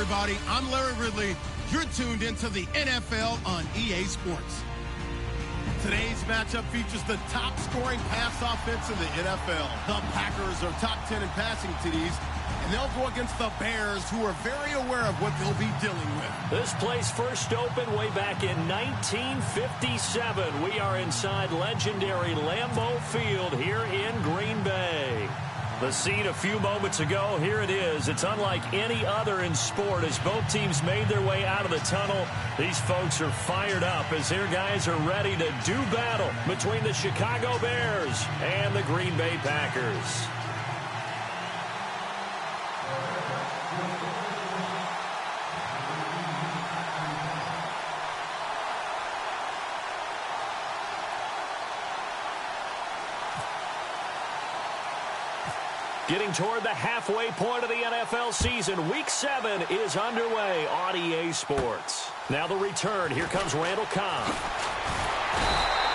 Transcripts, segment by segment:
everybody. I'm Larry Ridley. You're tuned into the NFL on EA Sports. Today's matchup features the top-scoring pass offense in the NFL. The Packers are top 10 in passing TDs, and they'll go against the Bears, who are very aware of what they'll be dealing with. This place first opened way back in 1957. We are inside legendary Lambeau Field here in Green Bay. The scene a few moments ago, here it is. It's unlike any other in sport as both teams made their way out of the tunnel. These folks are fired up as their guys are ready to do battle between the Chicago Bears and the Green Bay Packers. Getting toward the halfway point of the NFL season, Week 7 is underway on EA Sports. Now the return. Here comes Randall Cobb.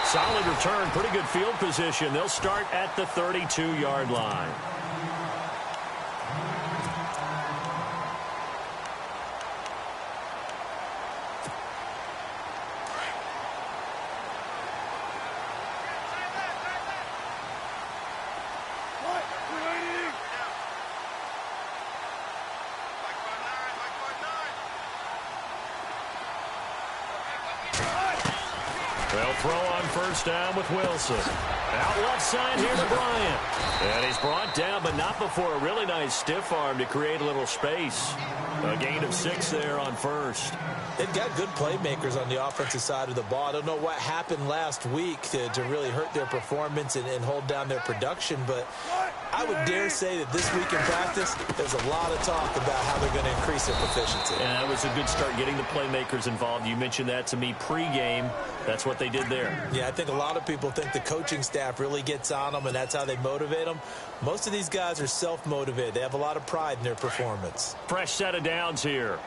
Solid return, pretty good field position. They'll start at the 32-yard line. They'll throw on first down with Wilson. Out left side here to Bryant. And he's brought down, but not before a really nice stiff arm to create a little space. A gain of 6 there on first. They've got good playmakers on the offensive side of the ball. I don't know what happened last week to really hurt their performance and hold down their production, but I would dare say that this week in practice, there's a lot of talk about how they're going to increase their proficiency. And that was a good start, getting the playmakers involved. You mentioned that to me pregame. That's what they did there. Yeah, I think a lot of people think the coaching staff really gets on them, and that's how they motivate them. Most of these guys are self-motivated. They have a lot of pride in their performance. Fresh set of downs here.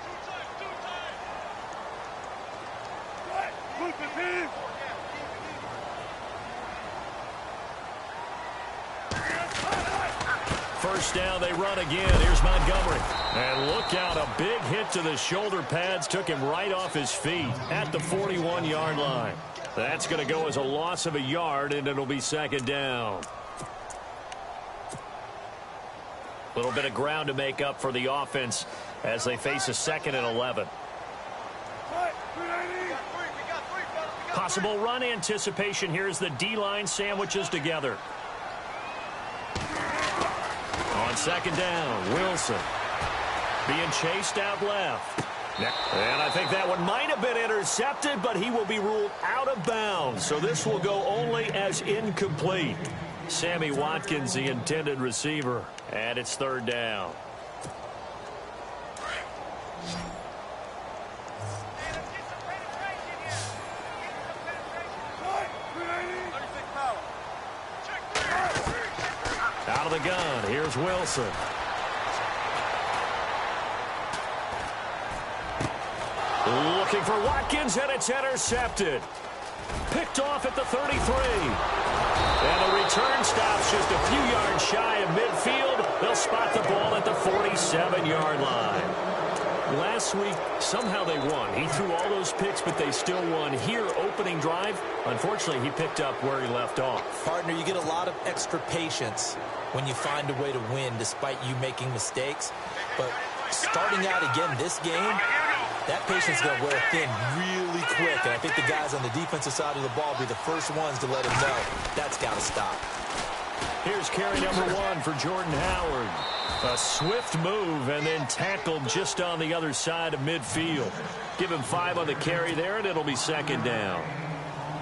First down, they run again. Here's Montgomery. And look out, a big hit to the shoulder pads. Took him right off his feet at the 41-yard line. That's going to go as a loss of a yard, and it'll be second down. A little bit of ground to make up for the offense as they face a 2nd and 11. Possible run anticipation here as the D-line sandwiches together. On second down, Wilson being chased out left. And I think that one might have been intercepted, but he will be ruled out of bounds. So this will go only as incomplete. Sammy Watkins, the intended receiver, and it's third down. Out of the gun, here's Wilson. Looking for Watkins, and it's intercepted. Picked off at the 33. And the return stops just a few yards shy of midfield. They'll spot the ball at the 47-yard line. Last week, somehow they won. He threw all those picks, but they still won. Here, opening drive, unfortunately, he picked up where he left off. Partner, you get a lot of extra patience when you find a way to win despite you making mistakes. But starting out again this game, that patience is going to wear thin really quick. And I think the guys on the defensive side of the ball will be the first ones to let him know that's got to stop. Here's carry number 1 for Jordan Howard. A swift move and then tackled just on the other side of midfield. Give him 5 on the carry there, and it'll be second down.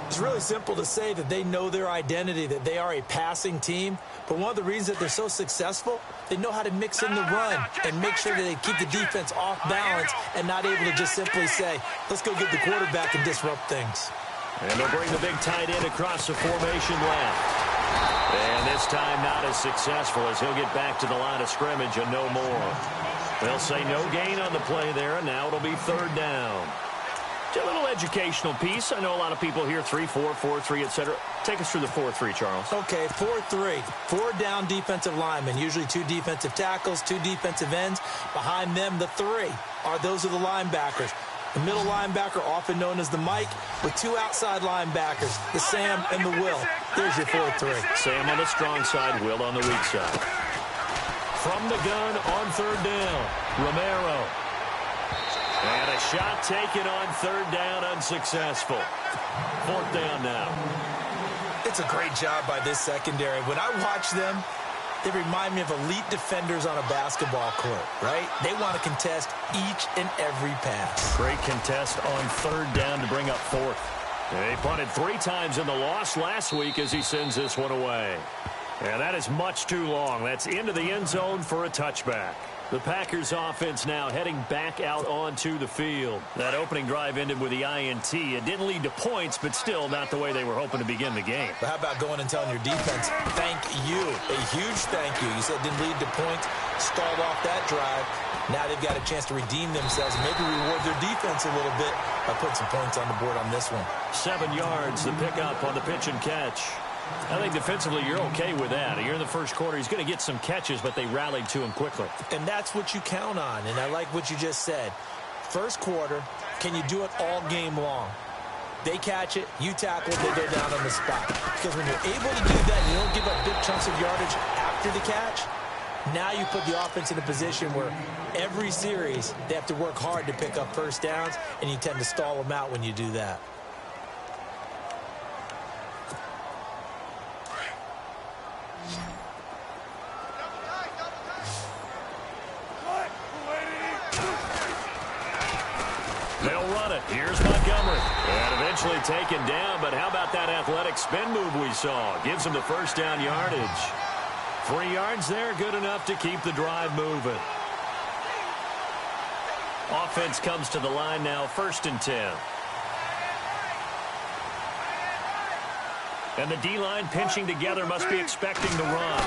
It's really simple to say that they know their identity, that they are a passing team. But one of the reasons that they're so successful, they know how to mix in the run and make sure that they keep the defense off balance and not able to just simply say, let's go get the quarterback and disrupt things. And they'll bring the big tight end across the formation left. And this time not as successful as he'll get back to the line of scrimmage and no more. They'll say no gain on the play there, and now it'll be third down. A little educational piece. I know a lot of people hear 3-4, 4-3, etc. Take us through the 4-3, Charles. Okay, 4-3. 4 down defensive linemen, usually 2 defensive tackles, 2 defensive ends. Behind them, the 3 those are the linebackers. The middle linebacker, often known as the Mike, with 2 outside linebackers, the Sam and the Will. There's your 4-3. Sam on the strong side, Will on the weak side. From the gun on 3rd down, Romero. And a shot taken on 3rd down, unsuccessful. 4th down now. It's a great job by this secondary. When I watch them, they remind me of elite defenders on a basketball court, right? They want to contest each and every pass. Great contest on 3rd down to bring up 4th. They punted 3 times in the loss last week as he sends this one away. And that is much too long. That's into the end zone for a touchback. The Packers offense now heading back out onto the field. That opening drive ended with the INT. It didn't lead to points, but still not the way they were hoping to begin the game. But how about going and telling your defense, thank you, a huge thank you. You said it didn't lead to points, stalled off that drive. Now they've got a chance to redeem themselves and maybe reward their defense a little bit by putting some points on the board on this one. 7 yards, the pickup on the pitch and catch. I think defensively you're okay with that. Here in the first quarter, he's going to get some catches, but they rallied to him quickly. And that's what you count on, and I like what you just said. First quarter, can you do it all game long? They catch it, you tackle it, they go down on the spot. Because when you're able to do that and you don't give up big chunks of yardage after the catch, now you put the offense in a position where every series they have to work hard to pick up first downs, and you tend to stall them out when you do that. They'll run it. Here's Montgomery. And eventually taken down, but how about that athletic spin move we saw? Gives him the first down yardage. 3 yards there, good enough to keep the drive moving. Offense comes to the line now, 1st and 10. And the D-line pinching together must be expecting the run.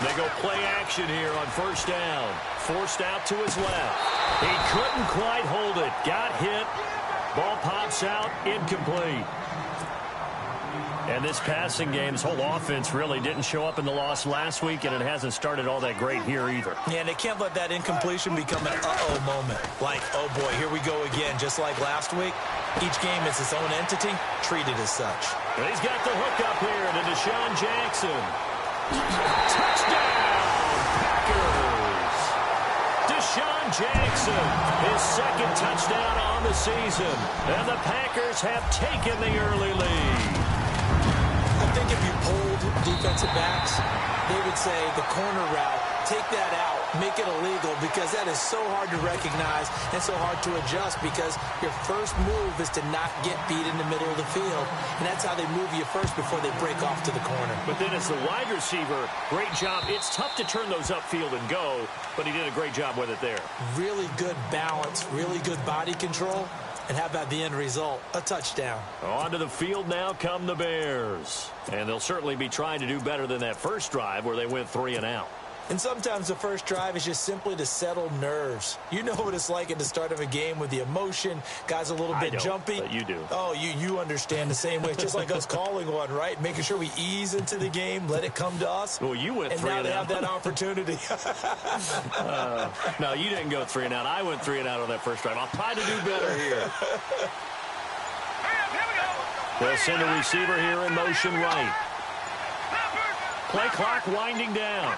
They go play action here on 1st down. Forced out to his left. He couldn't quite hold it. Got hit. Ball pops out. Incomplete. And this passing game's whole offense really didn't show up in the loss last week, and it hasn't started all that great here either. Yeah, and they can't let that incompletion become an uh-oh moment. Like, oh boy, here we go again, just like last week. Each game is its own entity, treated as such. And he's got the hook up here to Deshaun Jackson. Touchdown, Packers! Deshaun Jackson, his 2nd touchdown on the season. And the Packers have taken the early lead. I think if you polled defensive backs, they would say the corner route, take that out, make it illegal, because that is so hard to recognize and so hard to adjust, because your first move is to not get beat in the middle of the field, and that's how they move you first before they break off to the corner. But then as the wide receiver, great job. It's tough to turn those upfield and go, but he did a great job with it there. Really good balance, really good body control. And how about the end result? A touchdown. Onto the field now come the Bears. And they'll certainly be trying to do better than that first drive where they went 3 and out. And sometimes the first drive is just simply to settle nerves. You know what it's like at the start of a game with the emotion. Guys a little bit jumpy. But you do. Oh, you understand the same way. It's just like us calling one, right? Making sure we ease into the game, let it come to us. Well, you went 3 and out. And now they have that opportunity. No, you didn't go 3 and out. I went 3 and out on that first drive. I'll try to do better here. They'll send a receiver here in motion right. Play clock winding down.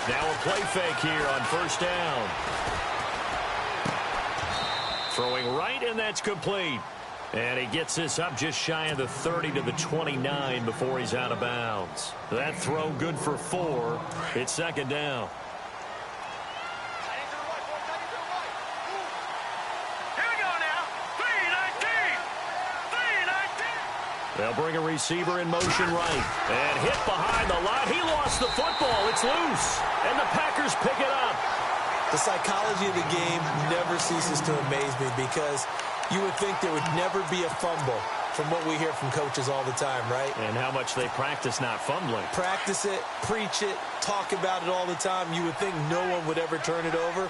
Now a play fake here on 1st down. Throwing right, and that's complete. And he gets this up just shy of the 30 to the 29 before he's out of bounds. That throw good for 4. It's 2nd down. They'll bring a receiver in motion right. And hit behind the line. He lost the football. It's loose. And the Packers pick it up. The psychology of the game never ceases to amaze me, because you would think there would never be a fumble from what we hear from coaches all the time, right? And how much they practice not fumbling. Practice it, preach it, talk about it all the time. You would think no one would ever turn it over.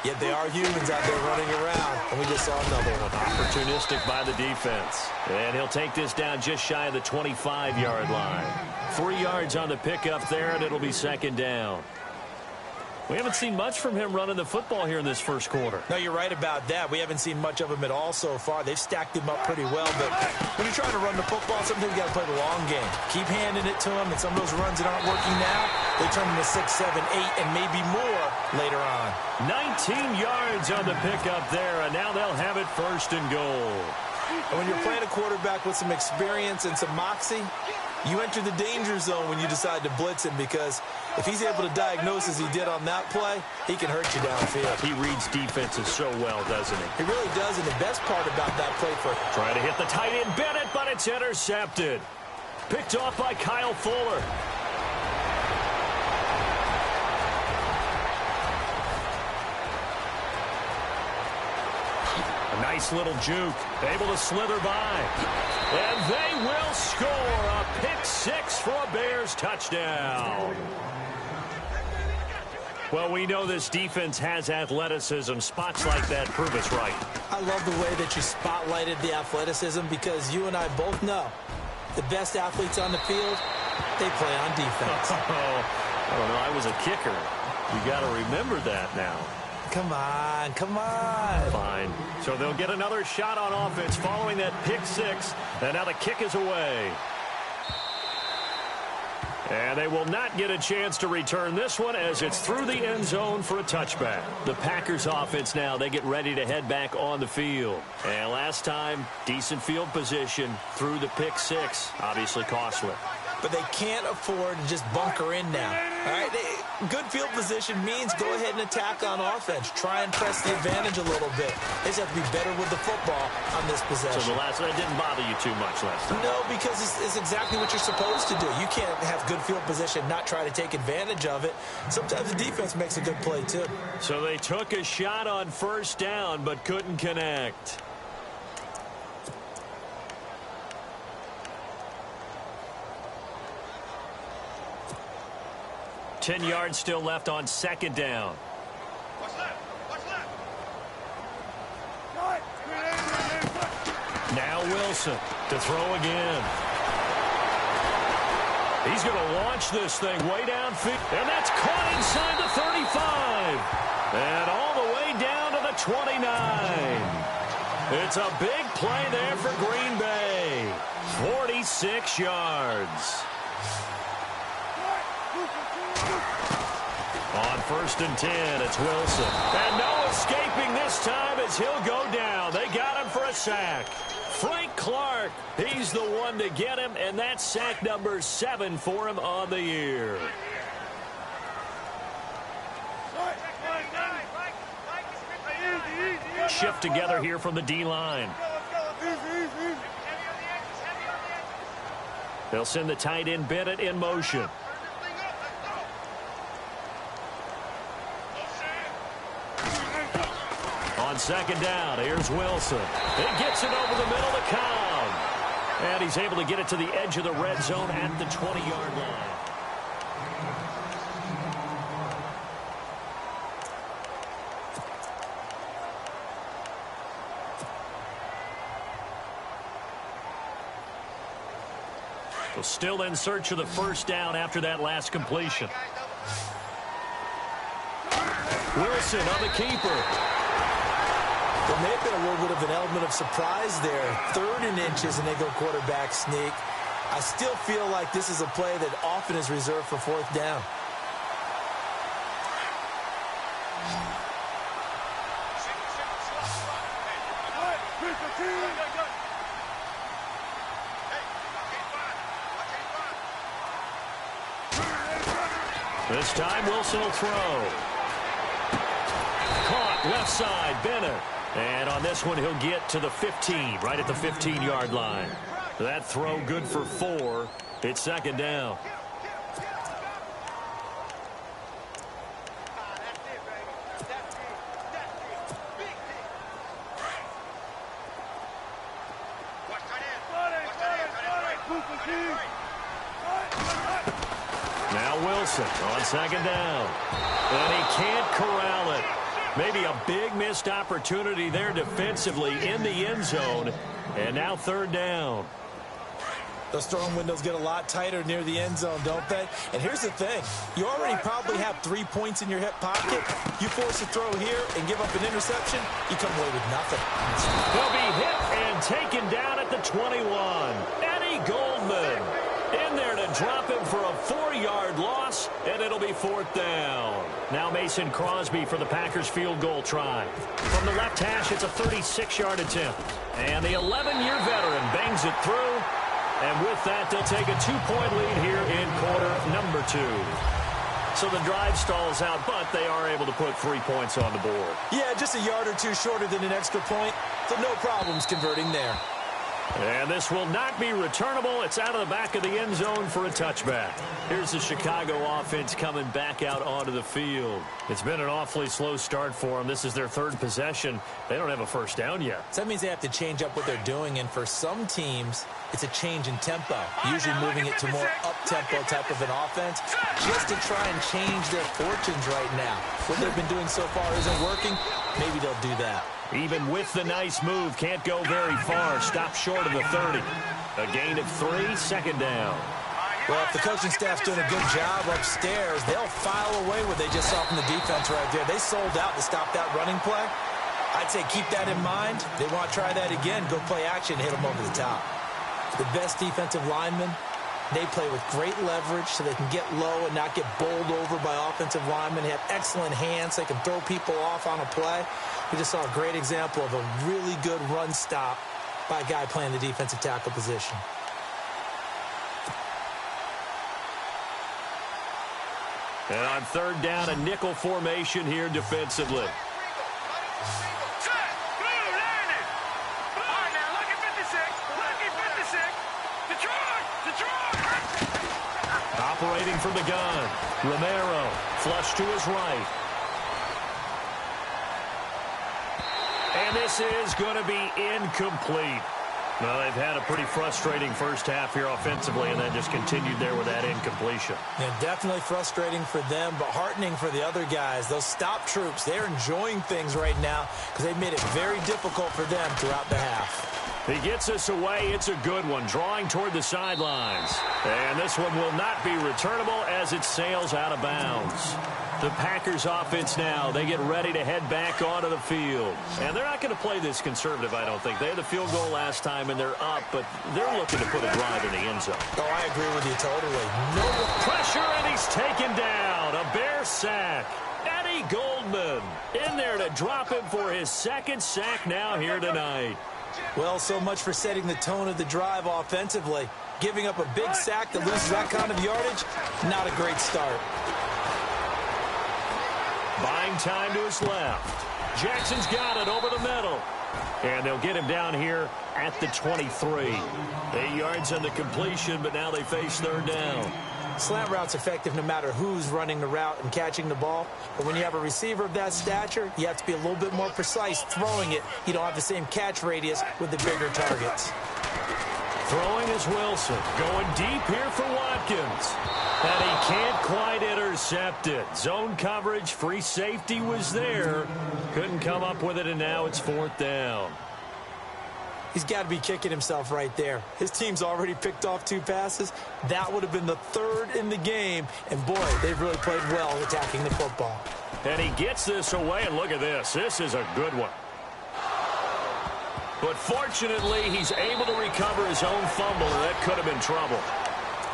Yet they are humans out there running around, and we just saw another one. Opportunistic by the defense. And he'll take this down just shy of the 25-yard line. 3 yards on the pickup there, and it'll be second down. We haven't seen much from him running the football here in this first quarter. No, you're right about that. We haven't seen much of him at all so far. They've stacked him up pretty well, but when you're trying to run the football, sometimes you got to play the long game. Keep handing it to him, and some of those runs that aren't working now, they turn into 6, 7, 8, and maybe more later on. 19 yards on the pickup there, and now they'll have it first and goal. And when you're playing a quarterback with some experience and some moxie, you enter the danger zone when you decide to blitz him, because if he's able to diagnose as he did on that play, he can hurt you downfield. He reads defenses so well, doesn't he? He really does, and the best part about that play for... Trying to hit the tight end Bennett, but it's intercepted. Picked off by Kyle Fuller. A nice little juke. Able to slither by. And they will score a pick six for a Bears touchdown. Well, we know this defense has athleticism. Spots like that prove us right. I love the way that you spotlighted the athleticism, because you and I both know the best athletes on the field, they play on defense. I don't know. I was a kicker. You got to remember that now. Come on, come on. Fine. So they'll get another shot on offense following that pick six. And now the kick is away. And they will not get a chance to return this one, as it's through the end zone for a touchback. The Packers offense now, they get ready to head back on the field. And last time, decent field position through the pick six. Obviously costly. But they can't afford to just bunker in now. All right, good field position means go ahead and attack on offense. Try and press the advantage a little bit. They just have to be better with the football on this possession. So the last one didn't bother you too much last time? No, because it's exactly what you're supposed to do. You can't have good field position, not try to take advantage of it. Sometimes the defense makes a good play, too. So they took a shot on first down, but couldn't connect. Ten yards still left on second down. Now Wilson to throw again. He's going to launch this thing way downfield. And that's caught inside the 35. And all the way down to the 29. It's a big play there for Green Bay. 46 yards. On first and 10, it's Wilson. And no escaping this time as he'll go down. They got him for a sack. Frank Clark, he's the one to get him, and that's sack number 7 for him on the year. Shift together here from the D-line. They'll send the tight end Bennett in motion. On second down, here's Wilson. He gets it over the middle to Cobb. And he's able to get it to the edge of the red zone at the 20-yard line. So still in search of the first down after that last completion. Wilson on the keeper. There may have been a little bit of an element of surprise there. 3rd and inches, and they go quarterback sneak. I still feel like this is a play that often is reserved for 4th down. This time Wilson will throw. Caught left side, Bennett. And on this one, he'll get to the 15, right at the 15-yard line. That throw good for 4. It's second down. Now Wilson on second down. And he can't corral it. Maybe a big missed opportunity there defensively in the end zone. And now third down. Those throwing windows get a lot tighter near the end zone, don't they? And here's the thing. You already probably have 3 points in your hip pocket. You force a throw here and give up an interception, you come away with nothing. He'll be hit and taken down at the 21. Eddie Goldman in there to drop him for a 4-yard loss, and it'll be fourth down. Now Mason Crosby for the Packers field goal try. From the left hash, it's a 36-yard attempt. And the 11-year veteran bangs it through. And with that, they'll take a 2-point lead here in quarter number 2. So the drive stalls out, but they are able to put 3 points on the board. Yeah, just a yard or two shorter than an extra point, so no problems converting there. And this will not be returnable. It's out of the back of the end zone for a touchback. Here's the Chicago offense coming back out onto the field. It's been an awfully slow start for them. This is their third possession. They don't have a first down yet. So that means they have to change up what they're doing, and for some teams, it's a change in tempo, usually moving it to more up-tempo type of an offense, just to try and change their fortunes right now. What they've been doing so far isn't working. Maybe they'll do that. Even with the nice move, can't go very far. Stop short of the 30. A gain of 3, second down. Well, if the coaching staff's doing a good job upstairs, they'll file away what they just saw from the defense right there. They sold out to stop that running play. I'd say keep that in mind. They want to try that again. Go play action, hit them over the top. The best defensive linemen, they play with great leverage so they can get low and not get bowled over by offensive linemen. They have excellent hands so they can throw people off on a play. We just saw a great example of a really good run stop by a guy playing the defensive tackle position. And on third down, a nickel formation here defensively. Operating from the gun, Romero, flush to his right. And this is going to be incomplete. Well, they've had a pretty frustrating first half here offensively, and then just continued there with that incompletion. Yeah, definitely frustrating for them, but heartening for the other guys. Those stop troops, they're enjoying things right now because they've made it very difficult for them throughout the half. He gets us away. It's a good one, drawing toward the sidelines. And this one will not be returnable as it sails out of bounds. The Packers offense now, they get ready to head back onto the field. And they're not going to play this conservative, I don't think. They had the field goal last time, and they're up, but they're looking to put a drive in the end zone. Oh, I agree with you totally. No pressure, and he's taken down. A Bear sack. Eddie Goldman in there to drop him for his second sack now here tonight. Well, so much for setting the tone of the drive offensively. Giving up a big sack that loses that kind of yardage, not a great start. Buying time to his left. Jackson's got it over the middle. And they'll get him down here at the 23. 8 yards on the completion, but now they face third down. Slant route's effective no matter who's running the route and catching the ball. But when you have a receiver of that stature, you have to be a little bit more precise throwing it. You don't have the same catch radius with the bigger targets. Throwing is Wilson. Going deep here for Watkins. And he can't quite intercept it. Zone coverage, free safety was there. Couldn't come up with it, and now it's fourth down. He's got to be kicking himself right there. His team's already picked off 2 passes. That would have been the 3rd in the game. And, boy, they've really played well attacking the football. And he gets this away, and look at this. This is a good one. But fortunately, he's able to recover his own fumble, and that could have been trouble.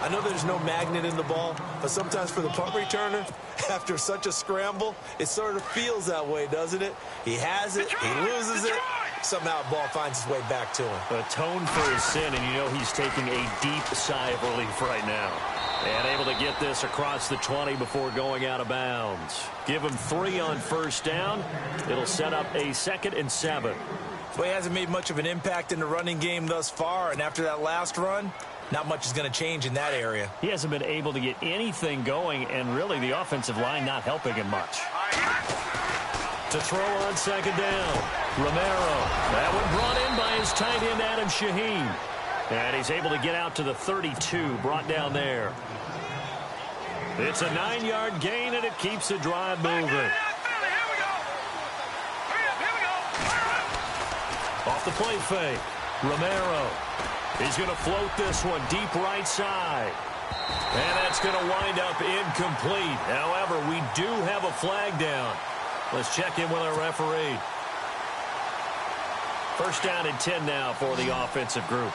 I know there's no magnet in the ball, but sometimes for the punt returner, after such a scramble, it sort of feels that way, doesn't it? He has it, he loses it, somehow the ball finds its way back to him. Atone for his sin, and you know he's taking a deep sigh of relief right now. And able to get this across the 20 before going out of bounds. Give him 3 on first down. It'll set up a 2nd and 7. Well, he hasn't made much of an impact in the running game thus far, and after that last run, not much is going to change in that area. He hasn't been able to get anything going, and really the offensive line not helping him much. To throw on second down, Romero. That one brought in by his tight end, Adam Shaheen. And he's able to get out to the 32, brought down there. It's a 9-yard gain, and it keeps the drive moving. Off the play fake. Romero. He's going to float this one deep right side. And that's going to wind up incomplete. However, we do have a flag down. Let's check in with our referee. First down and 10 now for the offensive group.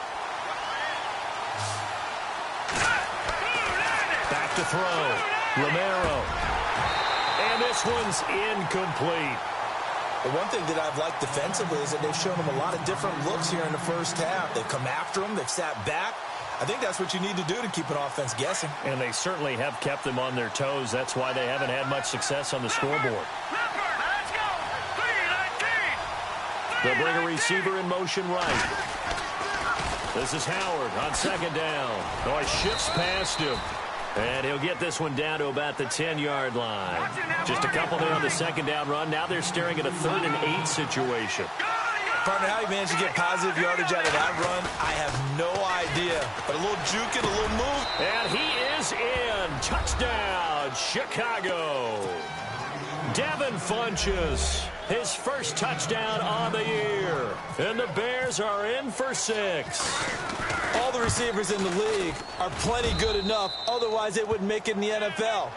Back to throw. Romero. And this one's incomplete. The one thing that I've liked defensively is that they've shown them a lot of different looks here in the first half. They've come after them. They've sat back. I think that's what you need to do to keep an offense guessing. And they certainly have kept them on their toes. That's why they haven't had much success on the scoreboard. They'll bring a receiver in motion right. This is Howard on second down. Oh, he shifts past him. And he'll get this one down to about the 10-yard line. Just a couple there on the second down run. Now they're staring at a 3rd and 8 situation. Partner, how he managed to get positive yardage out of that run, I have no idea. But a little juke and a little move. And he is in. Touchdown, Chicago. Devin Funchess, his first touchdown on the year. And the Bears are in for 6. All the receivers in the league are plenty good enough. Otherwise, they wouldn't make it in the NFL.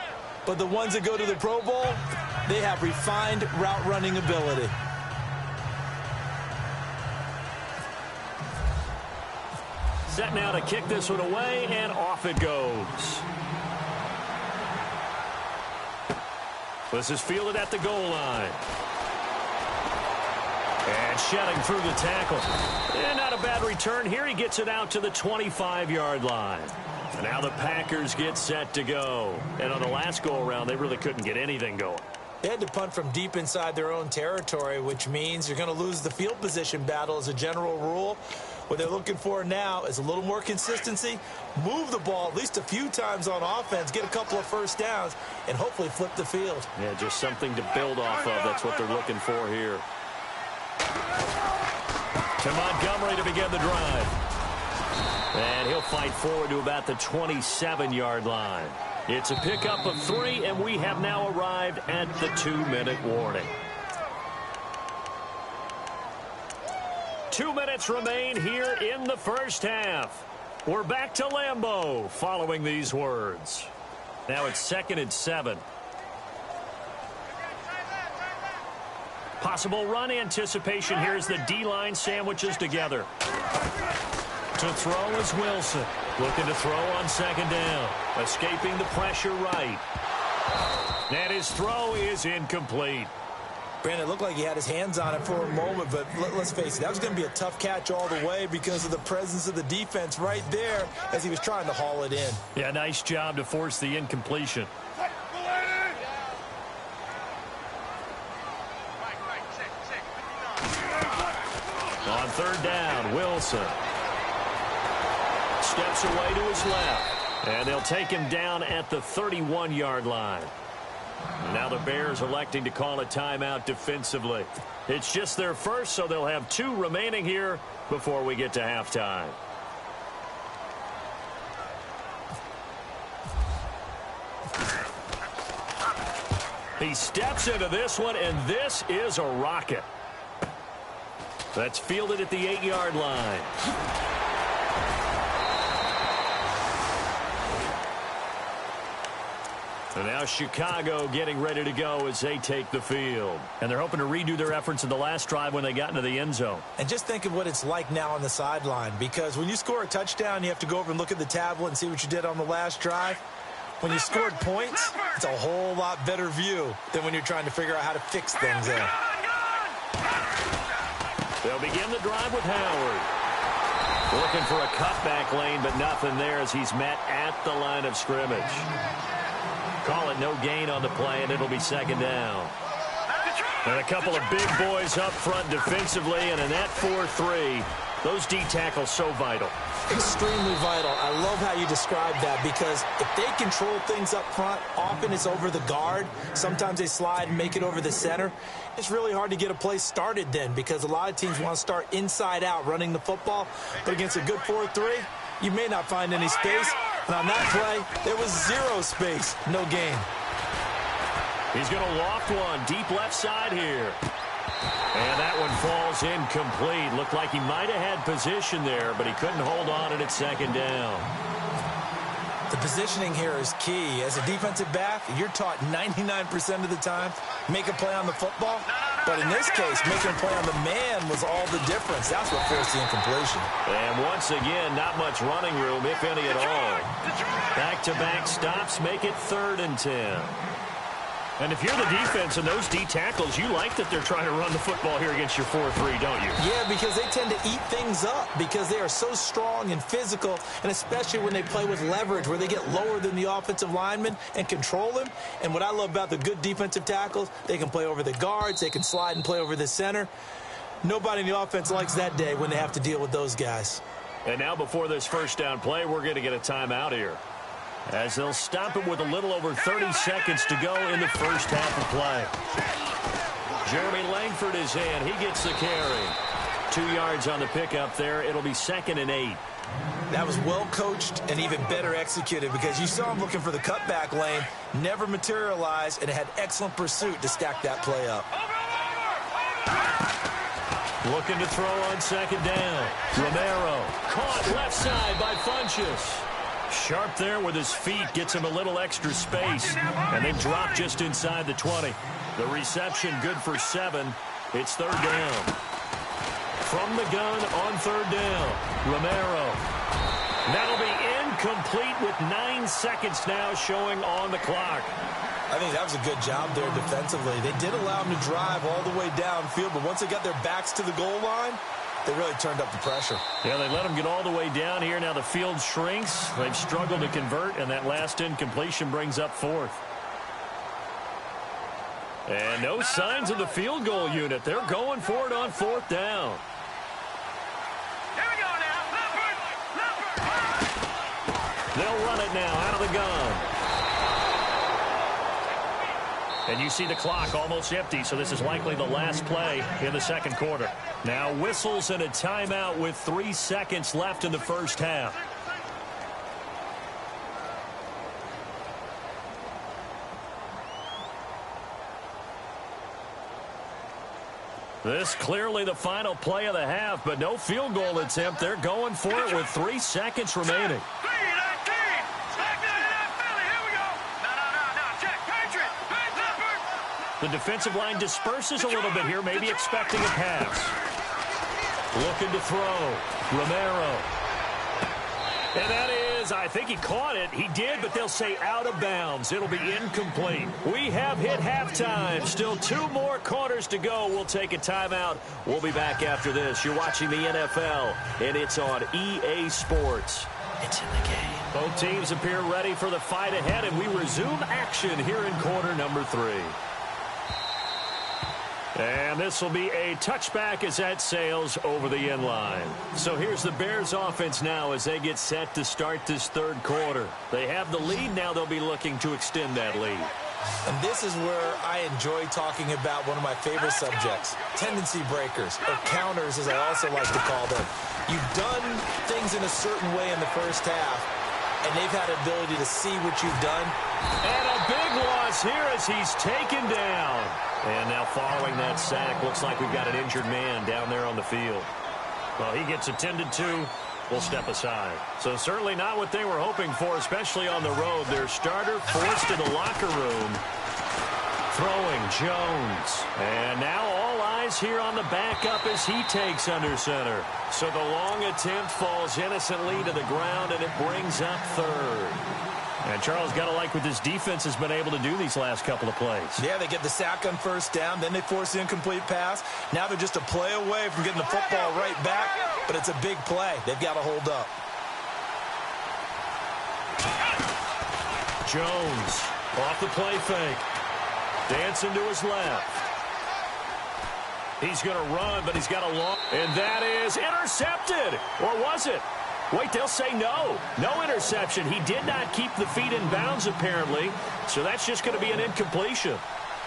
But the ones that go to the Pro Bowl, they have refined route running ability. Set now to kick this one away, and off it goes. This is fielded at the goal line. And shedding through the tackle. And not a bad return. Here he gets it out to the 25-yard line. And now the Packers get set to go. And on the last go-around, they really couldn't get anything going. They had to punt from deep inside their own territory, which means you're going to lose the field position battle as a general rule. What they're looking for now is a little more consistency, move the ball at least a few times on offense, get a couple of first downs, and hopefully flip the field. Yeah, just something to build off of. That's what they're looking for here. To Montgomery to begin the drive. And he'll fight forward to about the 27-yard line. It's a pickup of 3, and we have now arrived at the 2-minute warning. 2 minutes remain here in the first half. We're back to Lambeau following these words. Now it's 2nd and 7. Possible run anticipation here as the D-line sandwiches together. To throw is Wilson. Looking to throw on second down. Escaping the pressure right. And his throw is incomplete. Brandon, it looked like he had his hands on it for a moment, but let's face it, that was going to be a tough catch all the way because of the presence of the defense right there as he was trying to haul it in. Yeah, nice job to force the incompletion. On third down, Wilson steps away to his left, and they'll take him down at the 31-yard line. Now the Bears electing to call a timeout defensively. It's just their first, so they'll have 2 remaining here before we get to halftime. He steps into this one, and this is a rocket. That's fielded at the 8-yard line. And now Chicago getting ready to go as they take the field. And they're hoping to redo their efforts in the last drive when they got into the end zone. And just think of what it's like now on the sideline, because when you score a touchdown, you have to go over and look at the tablet and see what you did on the last drive. When you scored points, it's a whole lot better view than when you're trying to figure out how to fix things there. They'll begin the drive with Howard. Looking for a cutback lane, but nothing there as he's met at the line of scrimmage. Call it no gain on the play, and it'll be second down. And a couple of big boys up front defensively, and in that 4-3, those D tackles so vital. Extremely vital. I love how you describe that, because if they control things up front, often it's over the guard. Sometimes they slide and make it over the center. It's really hard to get a play started then, because a lot of teams want to start inside out running the football. But against a good 4-3, you may not find any space. And on that play, there was 0 space. No gain. He's going to loft one deep left side here. And that one falls incomplete. Looked like he might have had position there, but he couldn't hold on at second down. The positioning here is key. As a defensive back, you're taught 99% of the time, make a play on the football. But in this case, making a play on the man was all the difference. That's what forced the incompletion. And once again, not much running room, if any at all. Back-to-back stops make it 3rd and 10. And if you're the defense and those D tackles, you like that they're trying to run the football here against your 4-3, don't you? Yeah, because they tend to eat things up because they are so strong and physical, and especially when they play with leverage where they get lower than the offensive lineman and control him. And what I love about the good defensive tackles, they can play over the guards, they can slide and play over the center. Nobody in the offense likes that day when they have to deal with those guys. And now before this first down play, we're going to get a timeout here, as they'll stop it with a little over 30 seconds to go in the first half of play. Jeremy Langford is in. He gets the carry. 2 yards on the pickup there. It'll be 2nd and 8. That was well coached and even better executed because you saw him looking for the cutback lane, never materialized, and had excellent pursuit to stack that play up. Looking to throw on 2nd down. Romero caught left side by Funchess. Sharp there with his feet, gets him a little extra space, and then drop just inside the 20. The reception good for 7. It's 3rd down. From the gun on 3rd down, Romero. That'll be incomplete with 9 seconds now showing on the clock. I think that was a good job there defensively. They did allow him to drive all the way downfield, but once they got their backs to the goal line, they really turned up the pressure. Yeah, they let them get all the way down here. Now the field shrinks. They've struggled to convert, and that last incompletion brings up 4th. And no signs of the field goal unit. They're going for it on 4th down. Here we go now. They'll run it now out of the gun. And you see the clock almost empty, so this is likely the last play in the 2nd quarter. Now whistles and a timeout with 3 seconds left in the first half. This clearly the final play of the half, but no field goal attempt. They're going for it with 3 seconds remaining. The defensive line disperses a little bit here, maybe expecting a pass. Looking to throw. Romero. And that is, I think he caught it. He did, but they'll say out of bounds. It'll be incomplete. We have hit halftime. Still 2 more quarters to go. We'll take a timeout. We'll be back after this. You're watching the NFL, and it's on EA Sports. It's in the game. Both teams appear ready for the fight ahead, and we resume action here in quarter number 3. And this will be a touchback as that sails over the end line. So here's the Bears offense now as they get set to start this 3rd quarter. They have the lead. Now they'll be looking to extend that lead. And this is where I enjoy talking about one of my favorite subjects, tendency breakers, or counters as I also like to call them. You've done things in a certain way in the first half, and they've had an ability to see what you've done. And a big loss here as he's taken down. And now following that sack, looks like we've got an injured man down there on the field. Well, he gets attended to. We'll step aside. So certainly not what they were hoping for, especially on the road. Their starter forced to the locker room. Throwing Jones. And now all eyes here on the backup as he takes under center. So the long attempt falls innocently to the ground, and it brings up 3rd. And Charles, got to like what this defense has been able to do these last couple of plays. Yeah, they get the sack on 1st down, then they force the incomplete pass. Now they're just a play away from getting the football right back, but it's a big play. They've got to hold up. Jones off the play fake. Dancing to his left. He's going to run, but he's got a long, and that is intercepted. Or was it? Wait, they'll say no. No interception. He did not keep the feet in bounds, apparently. So that's just going to be an incompletion.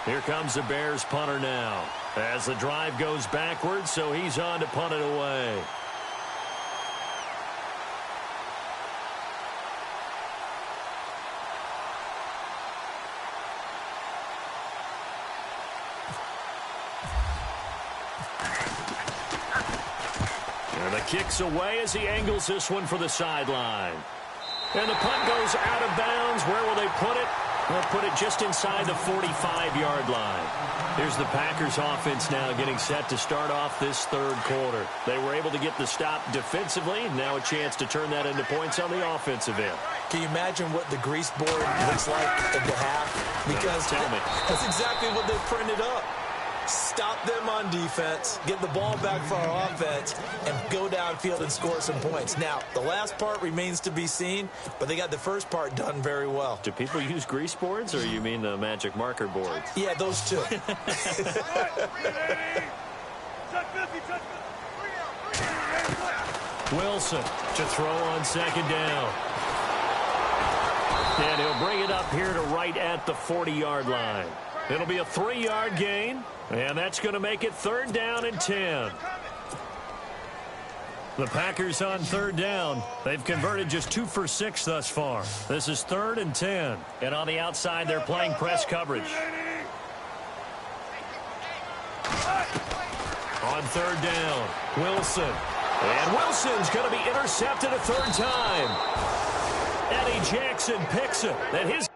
Here comes the Bears punter now. As the drive goes backwards, so he's on to punt it away. And the kick's away as he angles this one for the sideline. And the punt goes out of bounds. Where will they put it? They'll put it just inside the 45-yard line. Here's the Packers offense now getting set to start off this third quarter. They were able to get the stop defensively. Now a chance to turn that into points on the offensive end. Can you imagine what the grease board looks like at the half? Because tell me. That's exactly what they printed up. Stop them on defense, get the ball back for our offense, and go downfield and score some points. Now, the last part remains to be seen, but they got the first part done very well. Do people use grease boards, or you mean the magic marker boards? Yeah, those two. Wilson to throw on second down. And he'll bring it up here to right at the 40-yard line. It'll be a 3-yard gain, and that's going to make it 3rd down and 10. The Packers on 3rd down. They've converted just 2 for 6 thus far. This is 3rd and 10. And on the outside, they're playing press coverage. On 3rd down, Wilson. And Wilson's going to be intercepted a 3rd time. Eddie Jackson picks it. And his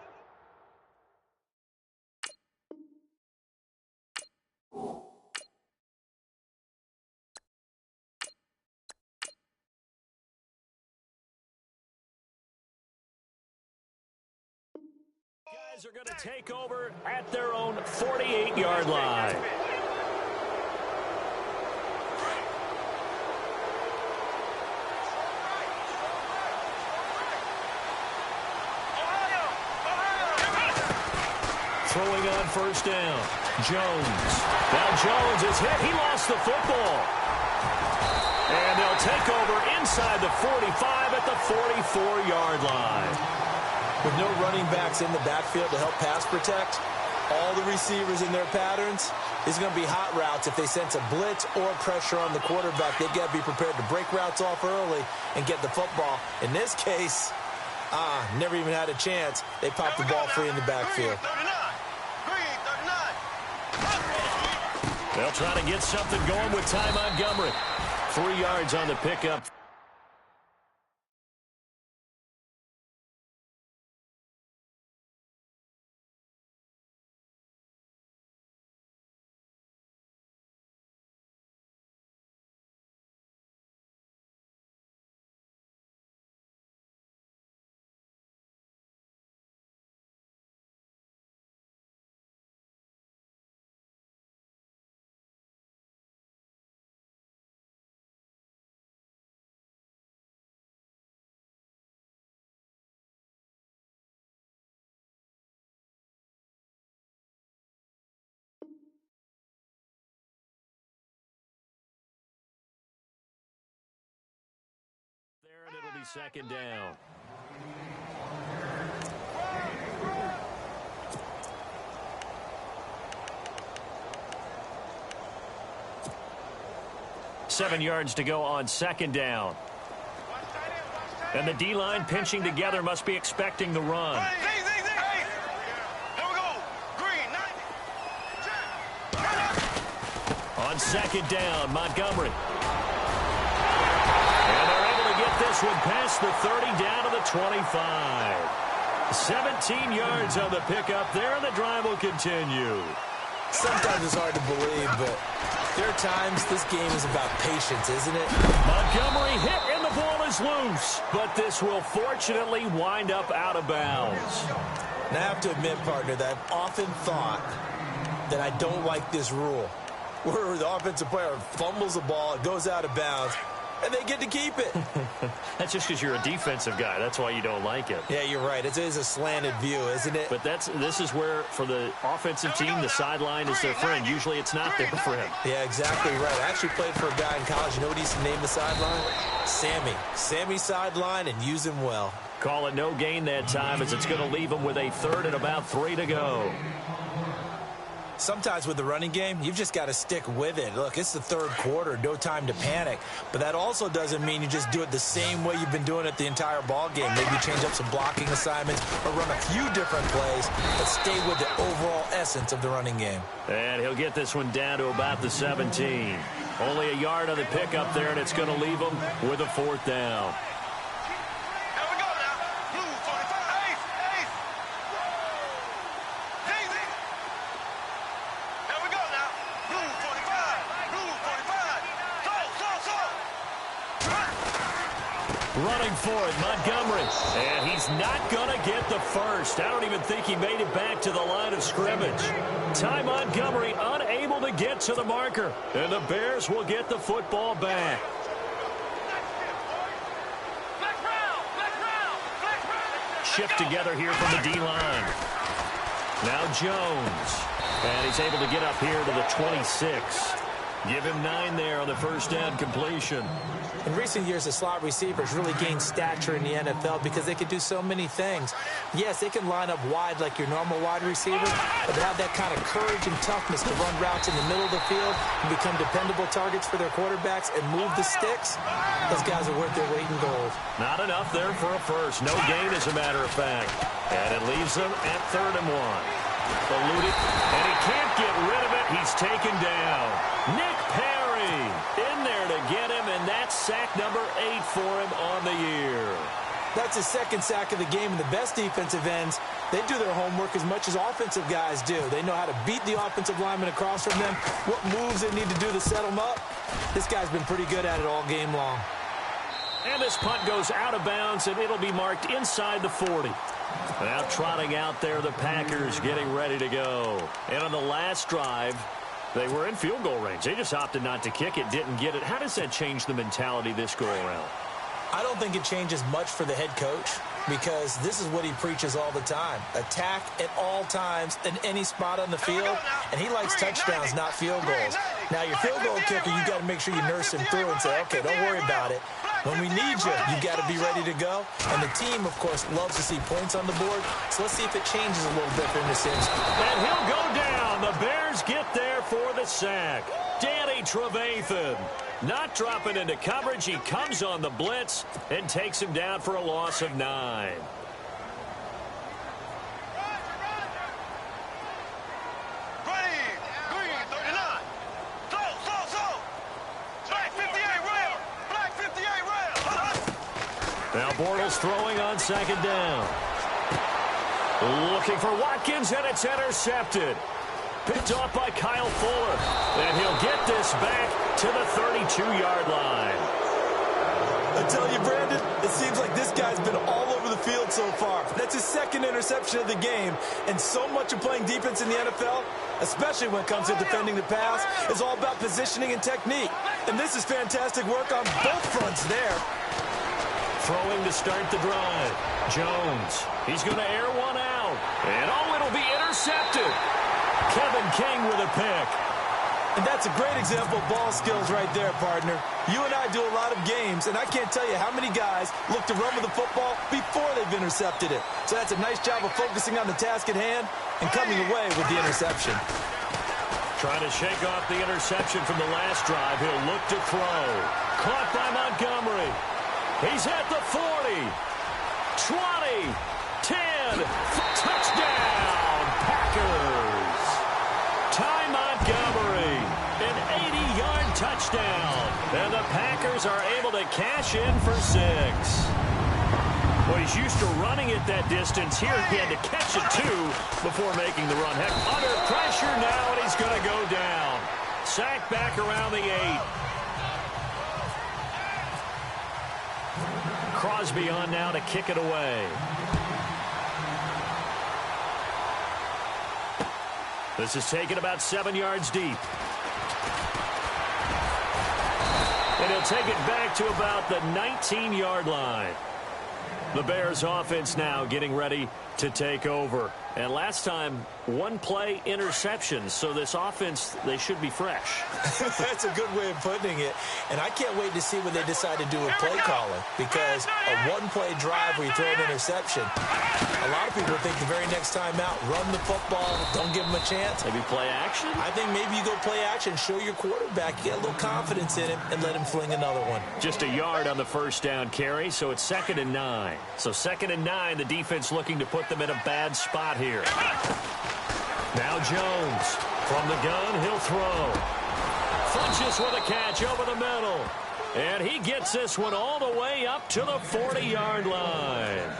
guys are going to take over at their own 48-yard line. Throwing on 1st down, Jones. Now Jones is hit. He lost the football. And they'll take over inside the 45 at the 44-yard line. With no running backs in the backfield to help pass protect, all the receivers in their patterns, is going to be hot routes. If they sense a blitz or pressure on the quarterback, they've got to be prepared to break routes off early and get the football. In this case, never even had a chance. They popped the ball free in the backfield. They'll try to get something going with Ty Montgomery. 3 yards on the pickup. There, and it'll be 2nd down. Seven yards to go on 2nd down. And the D-line pinching together must be expecting the run. On 2nd down, Montgomery. And they're able to get this one past the 30 down to the 25. 17 yards on the pickup there, and the drive will continue. Sometimes it's hard to believe, but there are times this game is about patience, isn't it? Montgomery hit, and the ball is loose. But this will fortunately wind up out of bounds. And I have to admit, partner, that I've often thought that I don't like this rule, where the offensive player fumbles the ball, it goes out of bounds, and they get to keep it. That's just because you're a defensive guy. That's why you don't like it. Yeah, you're right. It is a slanted view, isn't it? But this is where, for the offensive team, the sideline is their friend. Usually it's not their friend. Yeah, exactly right. I actually played for a guy in college. You know what he used to name the sideline? Sammy. Sammy sideline, and use him well. Call it no gain that time, as it's going to leave him with a 3rd and about 3 to go. Sometimes with the running game, you've just got to stick with it. Look, it's the 3rd quarter, no time to panic. But that also doesn't mean you just do it the same way you've been doing it the entire ball game. Maybe change up some blocking assignments or run a few different plays, but stay with the overall essence of the running game. And he'll get this one down to about the 17. Only a yard on the pickup there, and it's going to leave them with a 4th down. Here we go now. Blue 45. Ace. Daisy. Here we go now. Blue 45. Blue 45. So. Running for it, Montgomery. And he's not going to get the first. I don't even think he made it back to the line of scrimmage. Ty Montgomery unable to get to the marker. And the Bears will get the football back. Shift together here from the D-line. Now Jones. And he's able to get up here to the 26. Give him 9 there on the first down completion. In recent years, the slot receivers really gained stature in the NFL because they can do so many things. Yes, they can line up wide like your normal wide receiver, but to have that kind of courage and toughness to run routes in the middle of the field and become dependable targets for their quarterbacks and move the sticks, those guys are worth their weight in gold. Not enough there for a first. No gain, as a matter of fact. And it leaves them at 3rd and 1. Eluded, and he can't get rid of it. He's taken down. Nick Perry in there to get him, and that's sack number 8 for him on the year. That's his 2nd sack of the game, and the best defensive ends, they do their homework as much as offensive guys do. They know how to beat the offensive lineman across from them, what moves they need to do to set them up. This guy's been pretty good at it all game long. And this punt goes out of bounds, and it'll be marked inside the 40. Now trotting out there, the Packers getting ready to go. And on the last drive, they were in field goal range. They just opted not to kick it, didn't get it. How does that change the mentality this go-around? I don't think it changes much for the head coach because this is what he preaches all the time. Attack at all times in any spot on the field, and he likes touchdowns, not field goals. Now, your field goal kicker, you got to make sure you nurse him through and say, okay, don't worry about it. When we need you, you got to be ready to go. And the team, of course, loves to see points on the board. So let's see if it changes a little bit for him this instance. And he'll go down. The Bears get there for the sack. Danny Trevathan not dropping into coverage. He comes on the blitz and takes him down for a loss of 9. Now Bortles throwing on 2nd down. Looking for Watkins, and it's intercepted. Picked off by Kyle Fuller. And he'll get this back to the 32-yard line. I tell you, Brandon, it seems like this guy's been all over the field so far. That's his 2nd interception of the game. And so much of playing defense in the NFL, especially when it comes to defending the pass, is all about positioning and technique. And this is fantastic work on both fronts there. Throwing to start the drive. Jones. He's going to air one out. And it'll be intercepted. Kevin King with a pick. And that's a great example of ball skills right there, partner. You and I do a lot of games, and I can't tell you how many guys look to run with the football before they've intercepted it. So that's a nice job of focusing on the task at hand and coming away with the interception. Trying to shake off the interception from the last drive. He'll look to throw. Caught by Montgomery. He's at the 40, 20, 10, touchdown, Packers. Ty Montgomery, an 80-yard touchdown. And the Packers are able to cash in for 6. Well, he's used to running it that distance. Here he had to catch it, too, before making the run. Heck, under pressure now, and he's going to go down. Sacked back around the 8. Crosby on now to kick it away. This is taken about 7 yards deep. And he'll take it back to about the 19-yard line. The Bears offense now getting ready to take over. And last time, 1 play interceptions. So this offense, they should be fresh. That's a good way of putting it. And I can't wait to see what they decide to do with play calling. Because a 1-play drive where you throw an interception, a lot of people think the very next time out, run the football, don't give them a chance. Maybe play action? I think maybe you go play action, show your quarterback, get a little confidence in him, and let him fling another one. Just a yard on the first down carry, so it's 2nd and 9. So 2nd and 9, the defense looking to put them in a bad spot here. Now Jones from the gun, he'll throw. Funches with a catch over the middle. And he gets this one all the way up to the 40-yard line.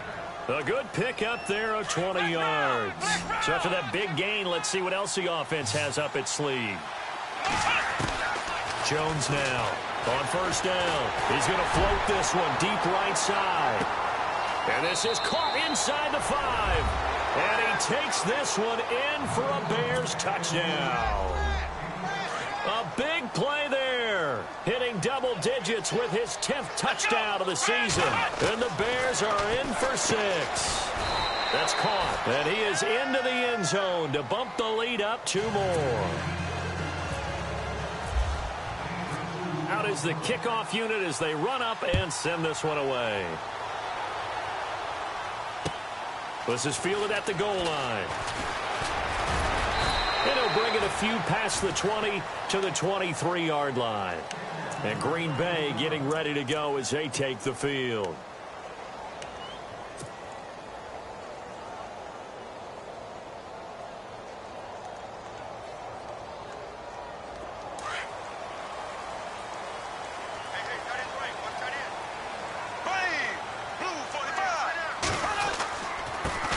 A good pickup there of 20 yards. So after that big gain, let's see what else the offense has up its sleeve. Jones now on first down. He's going to float this one deep right side. And this is caught inside the 5. And he takes this one in for a Bears touchdown. A big play there. Hitting double digits with his 10th touchdown of the season. And the Bears are in for 6. That's caught. And he is into the end zone to bump the lead up 2 more. Out is the kickoff unit as they run up and send this one away. This is fielded at the goal line. And he'll bring it a few past the 20 to the 23-yard line. And Green Bay getting ready to go as they take the field.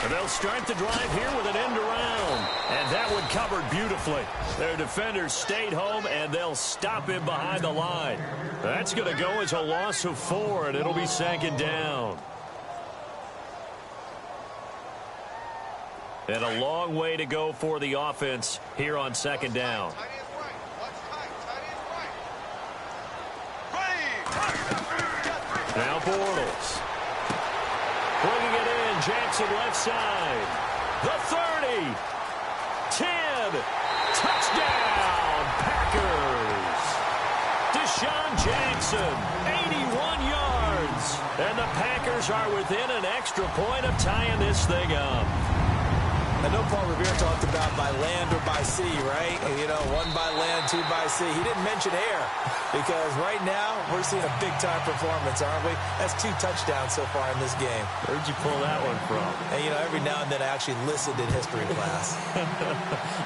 They'll start the drive here with an end around. And that one covered beautifully. Their defenders stayed home, and they'll stop him behind the line. That's going to go as a loss of 4, and it'll be 2nd down. And a long way to go for the offense here on 2nd down. Now Bortles. Bringing it in, Jackson left side. The 30. 10. Touchdown, Packers. Deshaun Jackson, 81 yards. And the Packers are within an extra point of tying this thing up. I know Paul Revere talked about by land or by sea, right? You know, 1 by land, 2 by sea. He didn't mention air because right now we're seeing a big-time performance, aren't we? That's 2 touchdowns so far in this game. Where'd you pull that one from? And, you know, every now and then I actually listened in history class.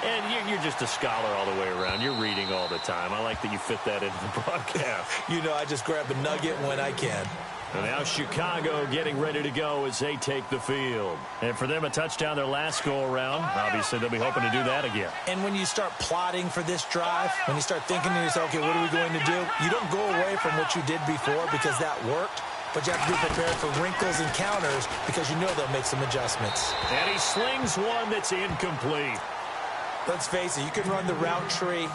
And you're just a scholar all the way around. You're reading all the time. I like that you fit that into the broadcast. You know, I just grab a nugget when I can. And now Chicago getting ready to go as they take the field. And for them, a touchdown their last go-around. Obviously, they'll be hoping to do that again. And when you start plotting for this drive, when you start thinking to yourself, okay, what are we going to do? You don't go away from what you did before because that worked. But you have to be prepared for wrinkles and counters because you know they'll make some adjustments. And he slings one that's incomplete. Let's face it, you can run the route tree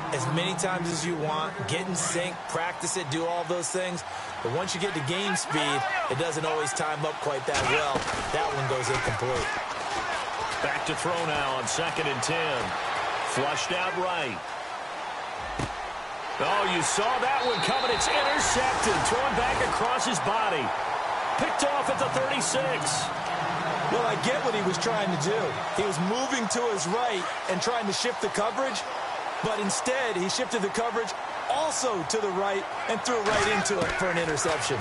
as many times as you want, get in sync, practice it, do all those things. But once you get to game speed, it doesn't always time up quite that well. That one goes incomplete. Back to throw now on 2nd and 10. Flushed out right. Oh, you saw that one coming. It's intercepted. Thrown back across his body. Picked off at the 36. Well, I get what he was trying to do. He was moving to his right and trying to shift the coverage, but instead he shifted the coverage also to the right and threw right into it for an interception.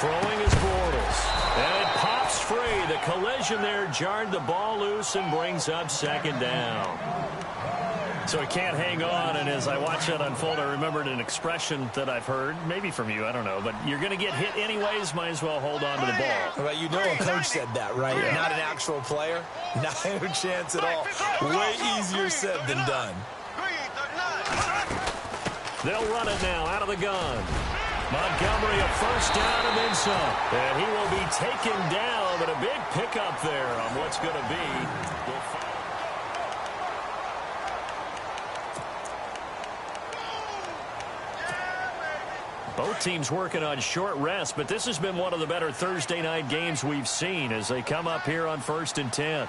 Throwing is Bortles. And it pops free. The collision there jarred the ball loose and brings up 2nd down. So he can't hang on, and as I watch that unfold, I remembered an expression that I've heard, maybe from you, I don't know, but you're going to get hit anyways, might as well hold on to the ball. Well, you know a coach said that, right? Yeah. Not an actual player. Not a chance at all. Way easier said than done. They'll run it now out of the gun. Montgomery a first down and then some. And he will be taken down, but a big pickup there on what's going to be. Both teams working on short rest, but this has been one of the better Thursday night games we've seen as they come up here on 1st and 10.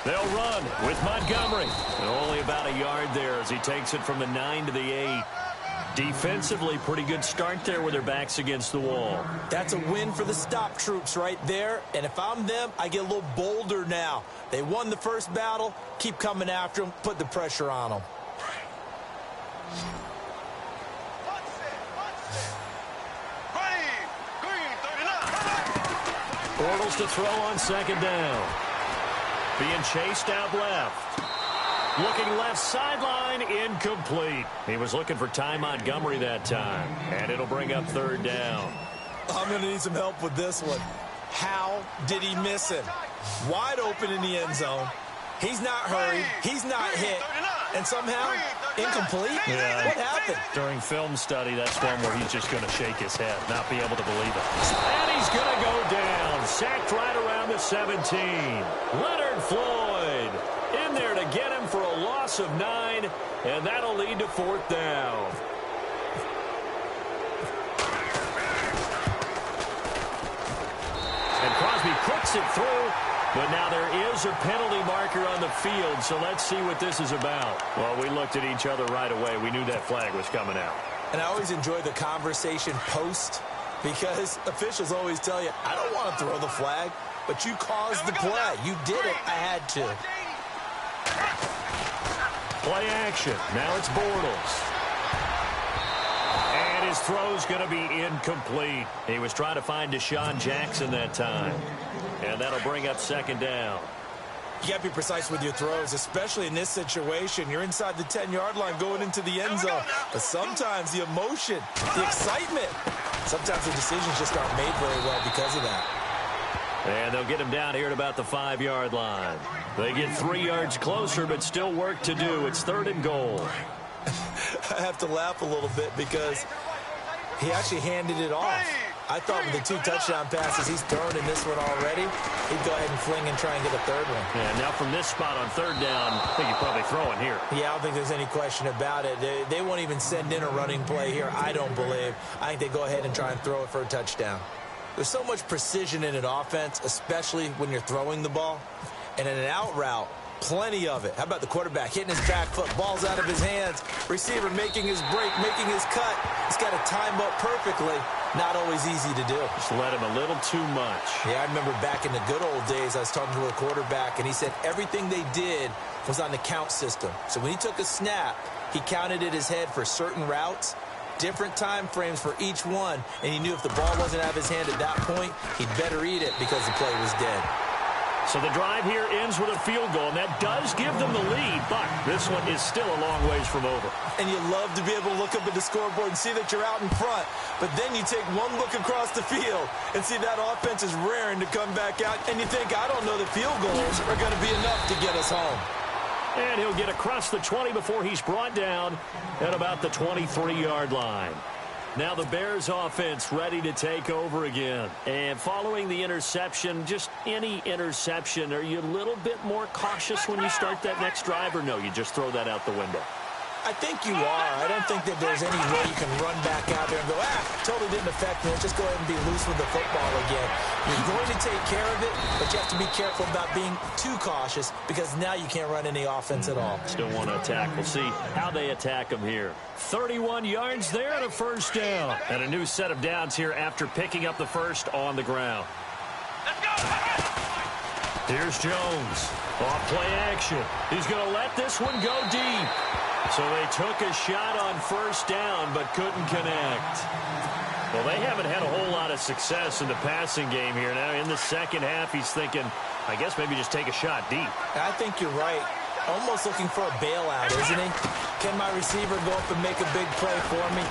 They'll run with Montgomery. And only about a yard there as he takes it from the 9 to the 8. Defensively, pretty good start there with their backs against the wall. That's a win for the stop troops right there. And if I'm them, I get a little bolder now. They won the first battle. Keep coming after them. Put the pressure on them. Bortles to throw on second down. Being chased out left. Looking left sideline, incomplete. He was looking for Ty Montgomery that time. And it'll bring up third down. I'm going to need some help with this one. How did he miss it? Wide open in the end zone. He's not hurried. He's not hit. And somehow, incomplete? Yeah. What happened? During film study, that's one where he's just going to shake his head, not be able to believe it. And he's going to go down. Sacked right around the 17. Leonard Floyd in there to get him for a loss of 9, and that'll lead to fourth down. And Crosby puts it through, but now there is a penalty marker on the field, so let's see what this is about. Well, we looked at each other right away. We knew that flag was coming out. And I always enjoy the conversation post because officials always tell you, I don't want to throw the flag, but you caused the play. You did it. I had to. Play action. Now it's Bortles. And his throw's going to be incomplete. He was trying to find Deshaun Jackson that time. And that'll bring up second down. You got to be precise with your throws, especially in this situation. You're inside the 10-yard line going into the end zone. But sometimes the emotion, the excitement, sometimes the decisions just aren't made very well because of that. And they'll get him down here at about the 5-yard line. They get 3 yards closer, but still work to do. It's third and goal. I have to laugh a little bit because he actually handed it off. I thought with the 2 touchdown passes he's thrown in this one already, he'd go ahead and fling and try and get a third one. Yeah, now from this spot on third down, I think he's probably throwing here. Yeah, I don't think there's any question about it. They won't even send in a running play here, I don't believe. I think they go ahead and try and throw it for a touchdown. There's so much precision in an offense, especially when you're throwing the ball. And in an out route, plenty of it. How about the quarterback hitting his back foot, ball's out of his hands, receiver making his break, making his cut. He's got to time up perfectly. Not always easy to do. Just let him a little too much. Yeah, I remember back in the good old days, I was talking to a quarterback, and he said everything they did was on the count system. So when he took a snap, he counted in his head for certain routes, different time frames for each one, and he knew if the ball wasn't out of his hand at that point, he'd better eat it because the play was dead. So the drive here ends with a field goal, and that does give them the lead, but this one is still a long ways from over. And you love to be able to look up at the scoreboard and see that you're out in front, but then you take one look across the field and see that offense is raring to come back out, and you think, I don't know that field goals are going to be enough to get us home. And he'll get across the 20 before he's brought down at about the 23-yard line. Now the Bears offense ready to take over again. And following the interception, just any interception, are you a little bit more cautious when you start that next drive, or no, you just throw that out the window? I think you are. I don't think that there's any way you can run back out there and go, totally didn't affect me. Just go ahead and be loose with the football again. You're going to take care of it, but you have to be careful about being too cautious because now you can't run any offense at all. Still want to attack. We'll see how they attack them here. 31 yards there and a first down. And a new set of downs here after picking up the first on the ground. Let's go! Here's Jones. Off play action. He's going to let this one go deep. So they took a shot on first down but couldn't connect. Well, they haven't had a whole lot of success in the passing game here. Now in the second half, he's thinking, I guess maybe just take a shot deep. I think you're right. Almost looking for a bailout, isn't he? Can my receiver go up and make a big play for me?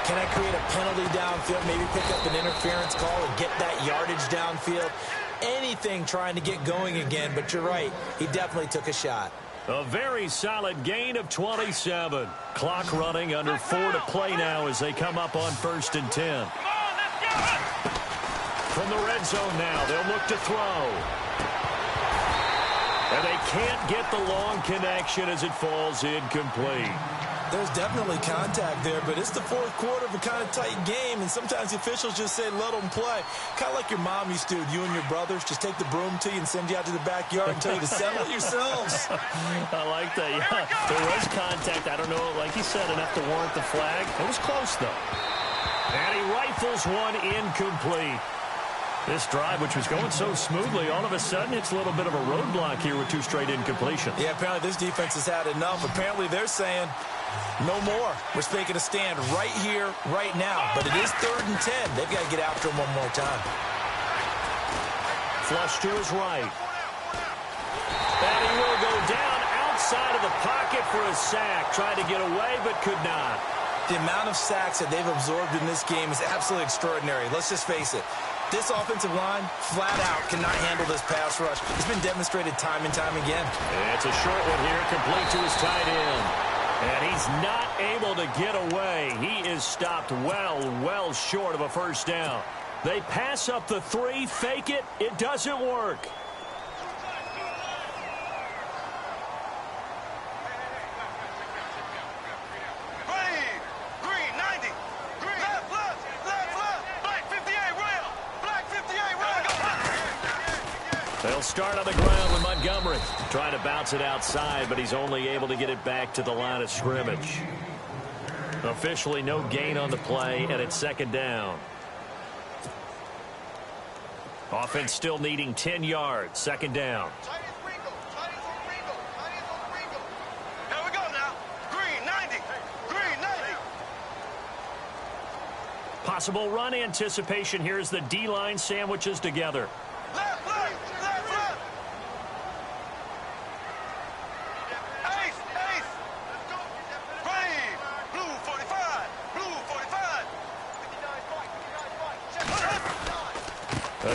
Can I create a penalty downfield, maybe pick up an interference call and get that yardage downfield? Anything trying to get going again, but you're right. He definitely took a shot. A very solid gain of 27. Clock running under 4 to play now as they come up on 1st and 10. From the red zone now, they'll look to throw. And they can't get the long connection as it falls incomplete. There's definitely contact there, but it's the fourth quarter of a kind of tight game, and sometimes the officials just say, let them play. Kind of like your mom used to, you and your brothers, just take the broom to you and send you out to the backyard and tell you to settle it yourselves. I like that, yeah. There was contact. I don't know, like you said, enough to warrant the flag. It was close, though. And he rifles one incomplete. This drive, which was going so smoothly, all of a sudden it's a little bit of a roadblock here with 2 straight incompletions. Yeah, apparently this defense has had enough. Apparently they're saying, no more. We're making a stand right here, right now. But it is 3rd and 10. They've got to get after him one more time. flush to his right. And he will go down outside of the pocket for a sack. Tried to get away, but could not. The amount of sacks that they've absorbed in this game is absolutely extraordinary. Let's just face it. This offensive line, flat out, cannot handle this pass rush. It's been demonstrated time and time again. And it's a short one here, complete to his tight end. And he's not able to get away. He is stopped well short of a first down. They pass up the 3, fake it. It doesn't work. They'll start on the ground with Montgomery. Trying to bounce it outside, but he's only able to get it back to the line of scrimmage. Officially no gain on the play, and it's second down. Offense still needing 10 yards. Second down. Here we go now. Green 90. Green 90. Possible run anticipation here as the D-line sandwiches together. Left, left, left, left. Ace, ace. Green. Blue 45. Blue 45.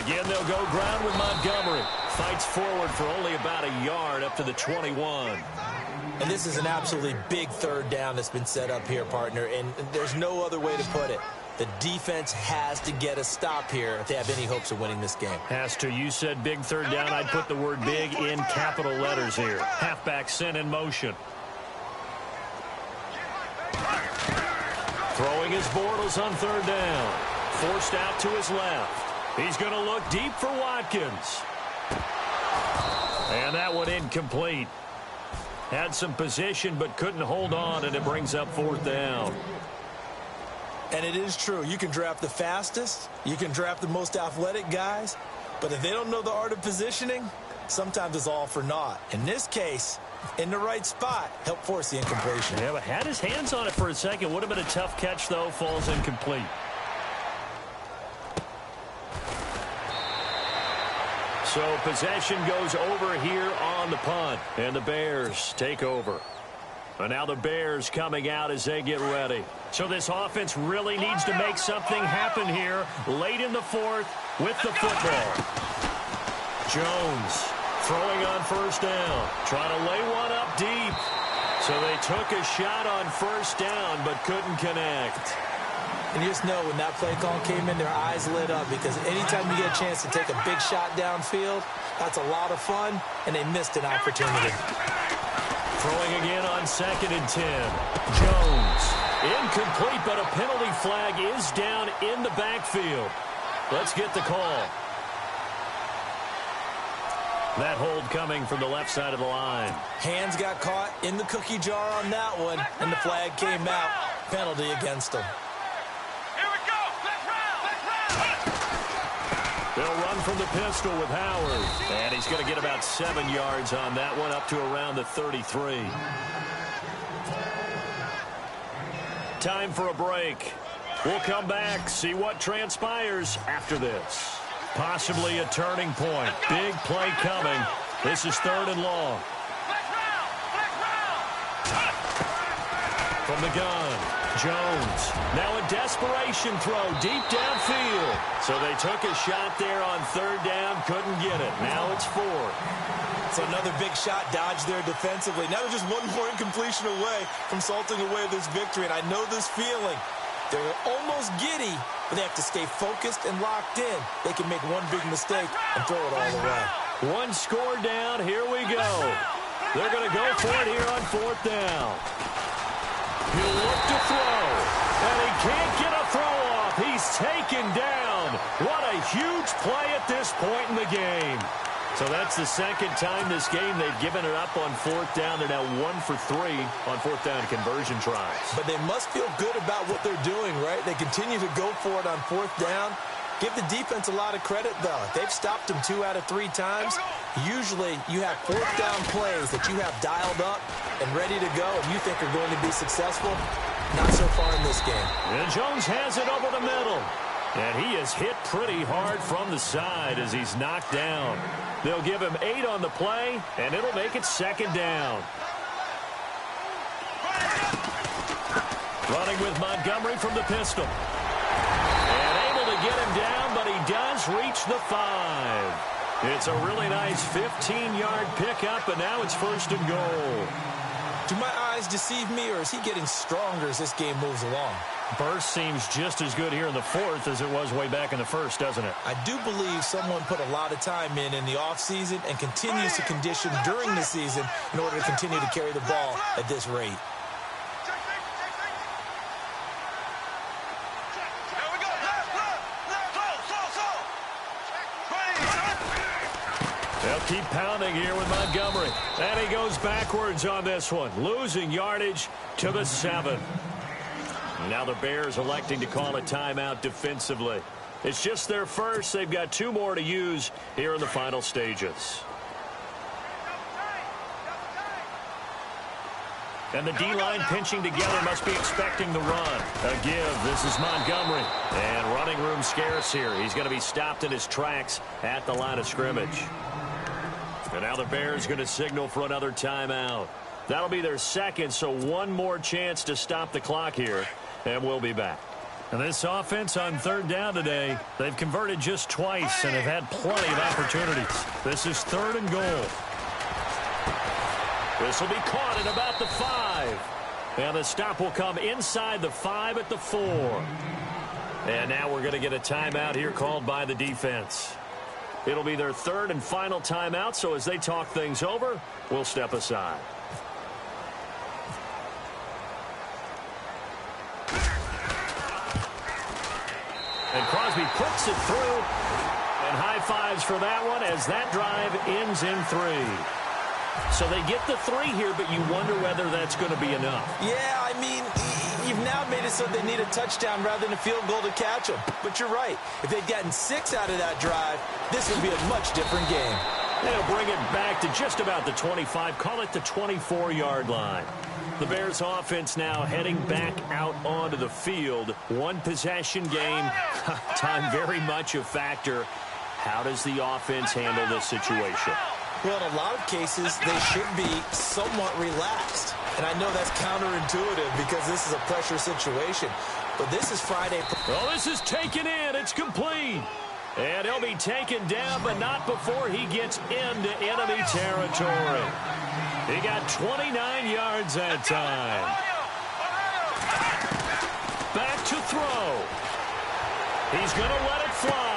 Again, they'll go ground with Montgomery. Fights forward for only about a yard up to the 21. And this is an absolutely big third down that's been set up here, partner, and there's no other way to put it. The defense has to get a stop here if they have any hopes of winning this game. Has to. You said big third down. I'd put the word big in capital letters here. Halfback sent in motion. Throwing his Bortles on third down. Forced out to his left. He's going to look deep for Watkins. And that one incomplete. Had some position but couldn't hold on, and it brings up fourth down. And it is true. You can draft the fastest. You can draft the most athletic guys. But if they don't know the art of positioning, sometimes it's all for naught. In this case, in the right spot, help force the incompletion. Yeah, but had his hands on it for a second. Would have been a tough catch, though. Falls incomplete. So possession goes over here on the punt. And the Bears take over. And now the Bears coming out as they get ready. So this offense really needs to make something happen here late in the fourth with the football. Jones throwing on first down. Trying to lay one up deep. So they took a shot on first down but couldn't connect. And you just know when that play call came in, their eyes lit up because anytime you get a chance to take a big shot downfield, that's a lot of fun, and they missed an opportunity. Throwing again on 2nd and 10. Jones. Incomplete, but a penalty flag is down in the backfield. Let's get the call. That hold coming from the left side of the line. Hands got caught in the cookie jar on that one, and the flag came out. Penalty against them. Here we go. Let's round. They'll run from the pistol with Howard. And he's going to get about 7 yards on that one, up to around the 33. Time for a break. We'll come back, see what transpires after this. Possibly a turning point. Big play coming. This is 3rd and long. From the gun, Jones. Now a desperation throw deep downfield. So they took a shot there on 3rd down, couldn't get it. Now it's 4th. So another big shot dodged there defensively. Now they're just one more incompletion away from salting away this victory. And I know this feeling. They're almost giddy, but they have to stay focused and locked in. They can make one big mistake and throw it all away. One score down. Here we go. They're going to go for it here on 4th down. He'll look to throw, and he can't get a throw off. He's taken down. What a huge play at this point in the game. So that's the second time this game they've given it up on 4th down. They're now 1 for 3 on 4th down conversion tries. But they must feel good about what they're doing, right? They continue to go for it on 4th down. Give the defense a lot of credit, though. They've stopped them 2 out of 3 times. Usually you have 4th down plays that you have dialed up and ready to go and you think are going to be successful. Not so far in this game. And Jones has it over the middle. And he is hit pretty hard from the side as he's knocked down. They'll give him 8 on the play, and it'll make it second down. Running with Montgomery from the pistol. And able to get him down, but he does reach the 5. It's a really nice 15-yard pickup, and now it's first and goal. Do my eyes deceive me, or is he getting stronger as this game moves along? Burst seems just as good here in the fourth as it was way back in the first, doesn't it? I do believe someone put a lot of time in the offseason and continues to condition during the season in order to continue to carry the ball at this rate. They'll keep pounding here with Montgomery. And he goes backwards on this one, losing yardage to the 7. Now the Bears electing to call a timeout defensively. It's just their first. They've got 2 more to use here in the final stages. And the D-line pinching together must be expecting the run. A give. This is Montgomery. And running room scarce here. He's going to be stopped in his tracks at the line of scrimmage. And now the Bears going to signal for another timeout. That'll be their second, so 1 more chance to stop the clock here. And we'll be back. And this offense on third down today, they've converted just twice and have had plenty of opportunities. This is 3rd and goal. This will be caught at about the 5. And the stop will come inside the 5 at the 4. And now we're going to get a timeout here called by the defense. It'll be their 3rd and final timeout, so as they talk things over, we'll step aside. And Crosby puts it through. And high fives for that one as that drive ends in 3. So they get the 3 here, but you wonder whether that's going to be enough. Yeah, I mean, you've now made it so they need a touchdown rather than a field goal to catch them. But you're right. If they'd gotten 6 out of that drive, this would be a much different game. They'll bring it back to just about the 25. Call it the 24-yard line. The Bears offense now heading back out onto the field. 1 possession game. Time very much a factor. How does the offense handle this situation? Well, in a lot of cases, they should be somewhat relaxed. And I know that's counterintuitive because this is a pressure situation. But this is Friday. Oh, this is taken in. It's complete. And he'll be taken down, but not before he gets into enemy territory. He got 29 yards that time. Back to throw. He's going to let it fly.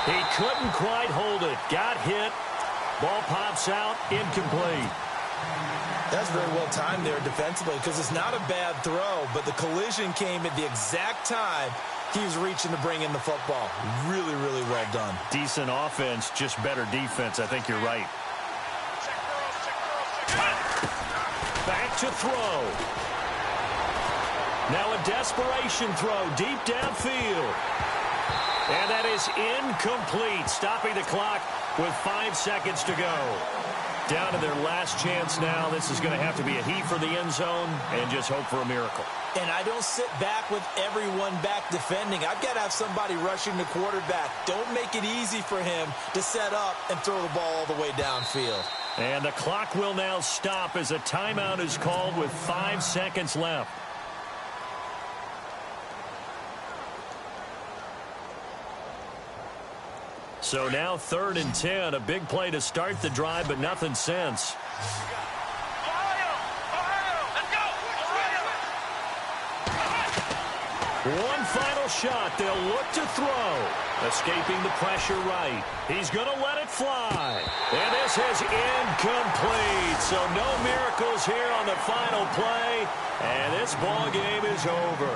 He couldn't quite hold it. Got hit. Ball pops out. Incomplete. That's very well timed there defensively because it's not a bad throw, but the collision came at the exact time he was reaching to bring in the football. Really, really well done. Decent offense, just better defense. I think you're right. Back to throw. Now a desperation throw deep downfield. And that is incomplete, stopping the clock with 5 seconds to go. Down to their last chance now. This is going to have to be a heave for the end zone and just hope for a miracle. And I don't sit back with everyone back defending. I've got to have somebody rushing the quarterback. Don't make it easy for him to set up and throw the ball all the way downfield. And the clock will now stop as a timeout is called with 5 seconds left. So now 3rd and 10, a big play to start the drive, but nothing since. One final shot. They'll look to throw. Escaping the pressure right. He's going to let it fly. And this is incomplete. So no miracles here on the final play. And this ball game is over.